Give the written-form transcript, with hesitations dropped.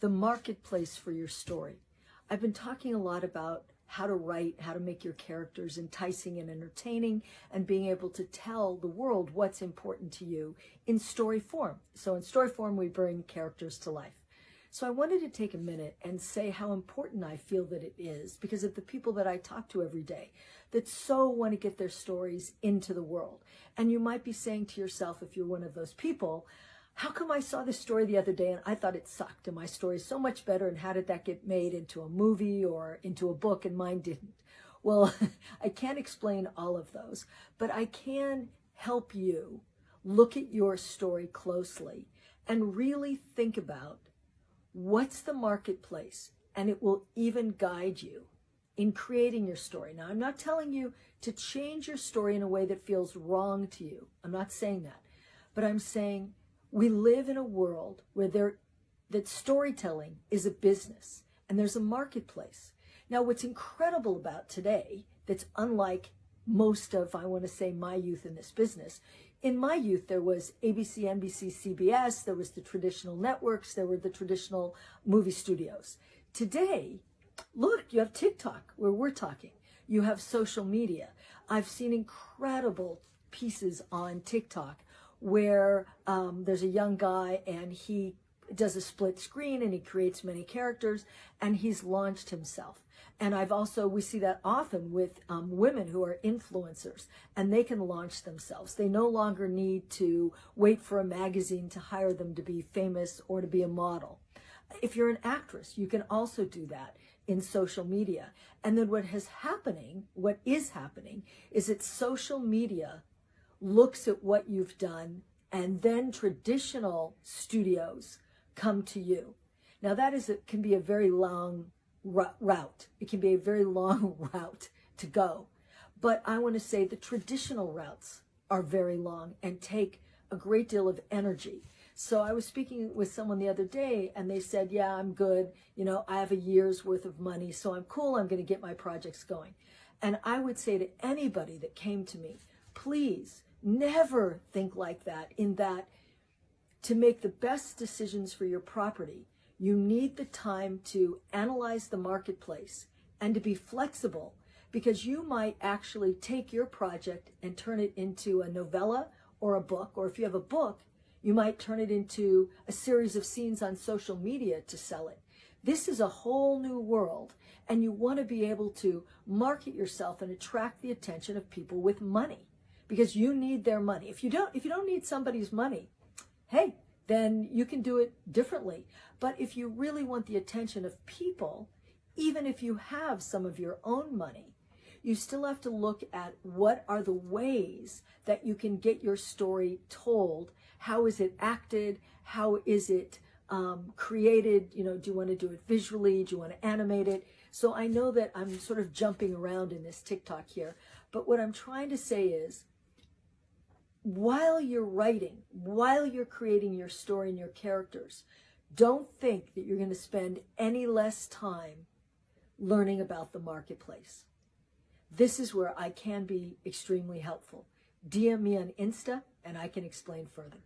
the marketplace for your story. I've been talking a lot about how to write, how to make your characters enticing and entertaining, and being able to tell the world what's important to you in story form. So in story form, we bring characters to life. So I wanted to take a minute and say how important I feel that it is because of the people that I talk to every day that so want to get their stories into the world. And you might be saying to yourself, if you're one of those people, how come I saw this story the other day and I thought it sucked and my story is so much better, and how did that get made into a movie or into a book and mine didn't? Well, I can't explain all of those, but I can help you look at your story closely and really think about what's the marketplace, and it will even guide you in creating your story. Now, I'm not telling you to change your story in a way that feels wrong to you. I'm not saying that, but I'm saying we live in a world where that storytelling is a business and there's a marketplace. Now, what's incredible about today that's unlike most of, I want to say, my youth in this business. In my youth, there was ABC, NBC, CBS, there was the traditional networks, there were the traditional movie studios. Today, look, you have TikTok, where we're talking. You have social media. I've seen incredible pieces on TikTok where there's a young guy and he does a split screen and he creates many characters and he's launched himself. And we see that often with women who are influencers, and they can launch themselves. They no longer need to wait for a magazine to hire them to be famous or to be a model. If you're an actress, you can also do that in social media. And then what is happening is that social media looks at what you've done, and then traditional studios come to you. Now can be a very long route. It can be a very long route to go. But I want to say the traditional routes are very long and take a great deal of energy. So I was speaking with someone the other day and they said, yeah, I'm good. I have a year's worth of money, so I'm cool. I'm going to get my projects going. And I would say to anybody that came to me, please never think like that, in that to make the best decisions for your property, you need the time to analyze the marketplace and to be flexible, because you might actually take your project and turn it into a novella or a book, or if you have a book, you might turn it into a series of scenes on social media to sell it. This is a whole new world, and you want to be able to market yourself and attract the attention of people with money, because you need their money. If you don't need somebody's money, hey, then you can do it differently. But if you really want the attention of people, even if you have some of your own money, you still have to look at what are the ways that you can get your story told. How is it acted? How is it created? Do you want to do it visually? Do you want to animate it? So I know that I'm sort of jumping around in this TikTok here, but what I'm trying to say is, while you're writing, while you're creating your story and your characters, don't think that you're going to spend any less time learning about the marketplace. This is where I can be extremely helpful. DM me on Insta and I can explain further.